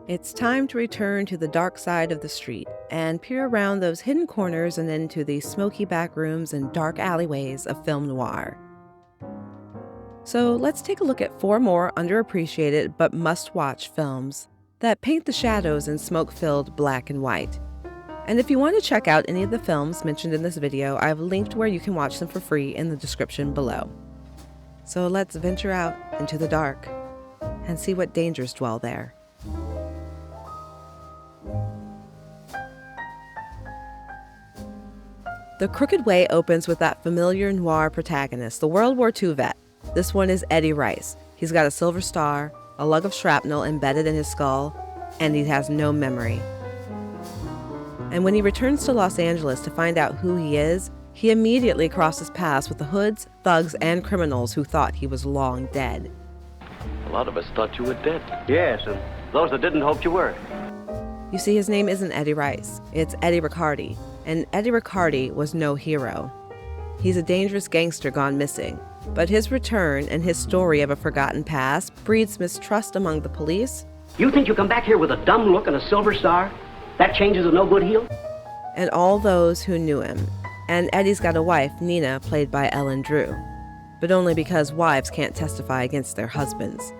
It's time to return to the dark side of the street and peer around those hidden corners and into the smoky back rooms and dark alleyways of film noir. So let's take a look at 4 more underappreciated but must-watch films that paint the shadows in smoke-filled black and white. And if you want to check out any of the films mentioned in this video, I've linked where you can watch them for free in the description below. So let's venture out into the dark and see what dangers dwell there. The Crooked Way opens with that familiar noir protagonist, the World War II vet. This one is Eddie Rice. He's got a silver star, a lug of shrapnel embedded in his skull, and he has no memory. And when he returns to Los Angeles to find out who he is, he immediately crosses paths with the hoods, thugs, and criminals who thought he was long dead. A lot of us thought you were dead. Yes, and those that didn't hoped you were. You see, his name isn't Eddie Rice, it's Eddie Riccardi, and Eddie Riccardi was no hero. He's a dangerous gangster gone missing, but his return and his story of a forgotten past breeds mistrust among the police. You think you come back here with a dumb look and a silver star? That changes a no-good heel? And all those who knew him. And Eddie's got a wife, Nina, played by Ellen Drew, but only because wives can't testify against their husbands.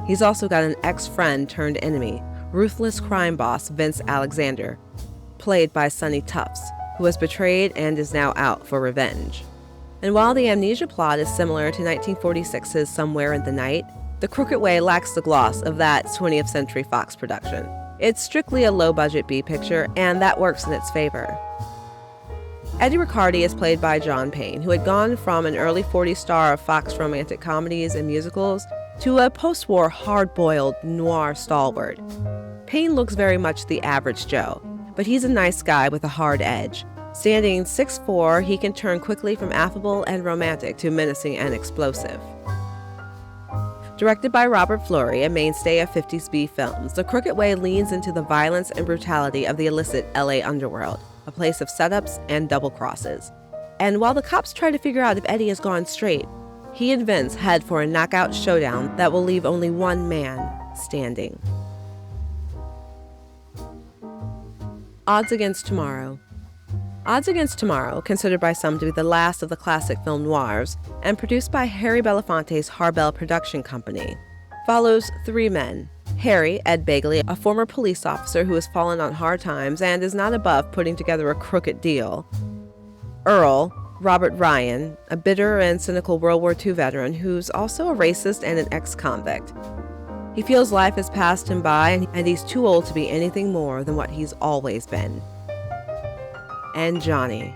He's also got an ex-friend turned enemy, ruthless crime boss Vince Alexander, played by Sonny Tufts, who was betrayed and is now out for revenge. And while the amnesia plot is similar to 1946's Somewhere in the Night, The Crooked Way lacks the gloss of that 20th Century Fox production. It's strictly a low-budget B picture, and that works in its favor. Eddie Riccardi is played by John Payne, who had gone from an early 40s star of Fox romantic comedies and musicals to a post-war hard-boiled noir stalwart. Payne looks very much the average Joe, but he's a nice guy with a hard edge. Standing 6'4", he can turn quickly from affable and romantic to menacing and explosive. Directed by Robert Florey, a mainstay of 50s B films, The Crooked Way leans into the violence and brutality of the illicit LA underworld, a place of setups and double crosses. And while the cops try to figure out if Eddie has gone straight, he and Vince head for a knockout showdown that will leave only one man standing. Odds Against Tomorrow. Odds Against Tomorrow, considered by some to be the last of the classic film noirs, and produced by Harry Belafonte's Harbell production company, follows 3 men. Harry, Ed Begley, a former police officer who has fallen on hard times and is not above putting together a crooked deal. Earl, Robert Ryan, a bitter and cynical World War II veteran who's also a racist and an ex-convict. He feels life has passed him by and he's too old to be anything more than what he's always been. And Johnny,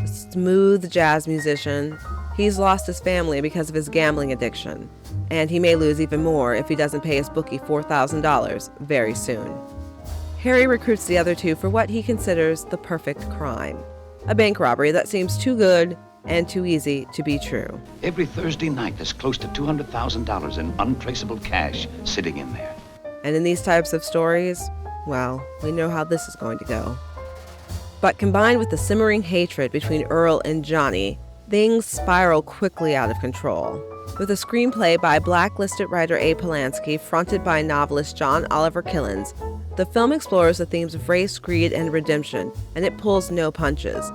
a smooth jazz musician. He's lost his family because of his gambling addiction, and he may lose even more if he doesn't pay his bookie $4,000 very soon. Harry recruits the other 2 for what he considers the perfect crime, a bank robbery that seems too good and too easy to be true. Every Thursday night, there's close to $200,000 in untraceable cash sitting in there. And in these types of stories, well, we know how this is going to go. But combined with the simmering hatred between Earl and Johnny, things spiral quickly out of control. With a screenplay by blacklisted writer A. Polanski, fronted by novelist John Oliver Killens, the film explores the themes of race, greed, and redemption, and it pulls no punches.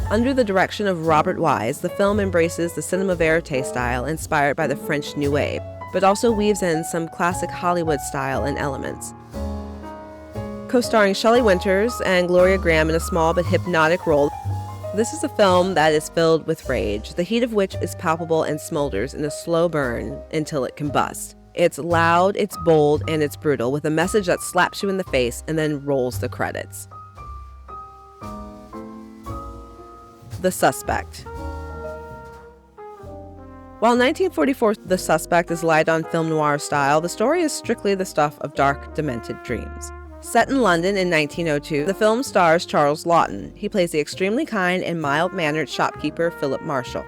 Under the direction of Robert Wise, the film embraces the cinema verite style inspired by the French New Wave, but also weaves in some classic Hollywood style and elements. Co-starring Shelley Winters and Gloria Grahame in a small but hypnotic role, this is a film that is filled with rage, the heat of which is palpable and smolders in a slow burn until it combusts. It's loud, it's bold, and it's brutal, with a message that slaps you in the face and then rolls the credits. The Suspect. While 1944's The Suspect is light on film noir style, the story is strictly the stuff of dark, demented dreams. Set in London in 1902, the film stars Charles Laughton. He plays the extremely kind and mild-mannered shopkeeper Philip Marshall.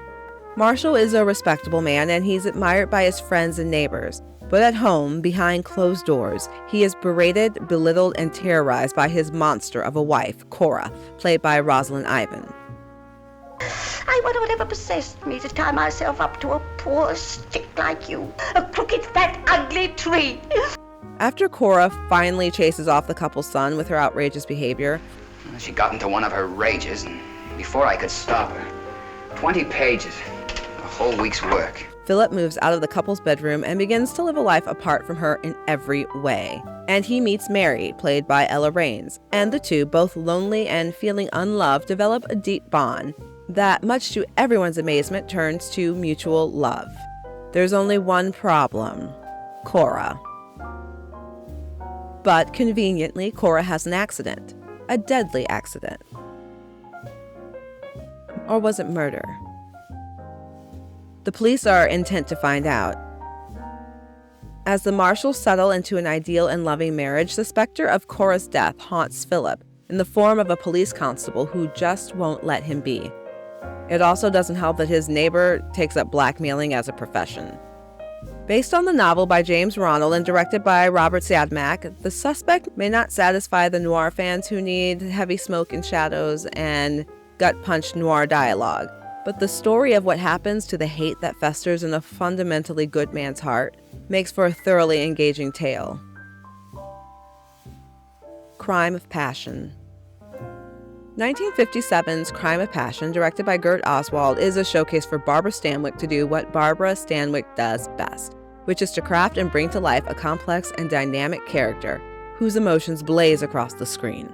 Marshall is a respectable man, and he's admired by his friends and neighbors. But at home, behind closed doors, he is berated, belittled, and terrorized by his monster of a wife, Cora, played by Rosalind Ivan. I wonder whatever possessed me to tie myself up to a poor stick like you, a crooked, fat, ugly tree. After Cora finally chases off the couple's son with her outrageous behavior, She got into one of her rages, and before I could stop her, 20 pages, a whole week's work. Philip moves out of the couple's bedroom and begins to live a life apart from her in every way. And he meets Mary, played by Ella Raines, and the two, both lonely and feeling unloved, develop a deep bond that, much to everyone's amazement, turns to mutual love. There's only one problem: Cora. But conveniently, Cora has an accident. A deadly accident. Or was it murder? The police are intent to find out. As the marshals settle into an ideal and loving marriage, the specter of Cora's death haunts Philip in the form of a police constable who just won't let him be. It also doesn't help that his neighbor takes up blackmailing as a profession. Based on the novel by James Ronald and directed by Robert Siodmak, The Suspect may not satisfy the noir fans who need heavy smoke and shadows and gut-punch noir dialogue, but the story of what happens to the hate that festers in a fundamentally good man's heart makes for a thoroughly engaging tale. Crime of Passion. 1957's Crime of Passion, directed by Gert Oswald, is a showcase for Barbara Stanwyck to do what Barbara Stanwyck does best, which is to craft and bring to life a complex and dynamic character whose emotions blaze across the screen.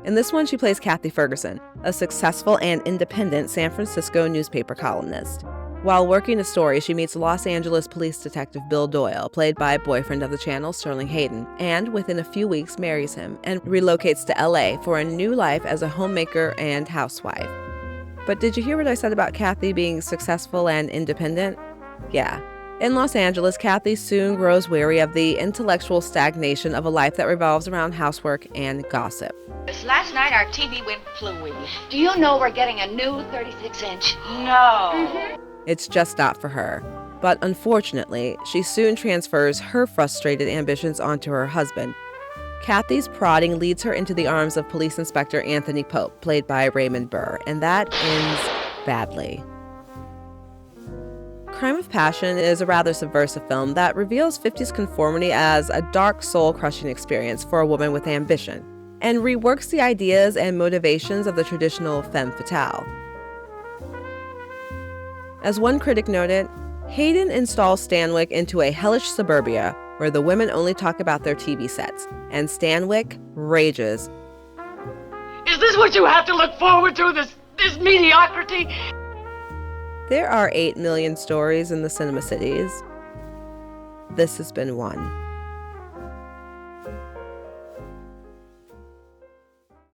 In this one, she plays Kathy Ferguson, a successful and independent San Francisco newspaper columnist. While working a story, she meets Los Angeles police detective Bill Doyle, played by boyfriend of the channel Sterling Hayden, and within a few weeks marries him and relocates to LA for a new life as a homemaker and housewife. But did you hear what I said about Kathy being successful and independent? Yeah. In Los Angeles, Kathy soon grows weary of the intellectual stagnation of a life that revolves around housework and gossip. Last night our TV went plooey. Do you know we're getting a new 36-inch? No. It's just not for her. But unfortunately, she soon transfers her frustrated ambitions onto her husband. Kathy's prodding leads her into the arms of Police Inspector Anthony Pope, played by Raymond Burr, and that ends badly. Crime of Passion is a rather subversive film that reveals 50s conformity as a dark, soul-crushing experience for a woman with ambition, and reworks the ideas and motivations of the traditional femme fatale. As one critic noted, Hayden installs Stanwyck into a hellish suburbia where the women only talk about their TV sets, and Stanwyck rages. Is this what you have to look forward to, this mediocrity? There are 8 million stories in the cinema cities. This has been one.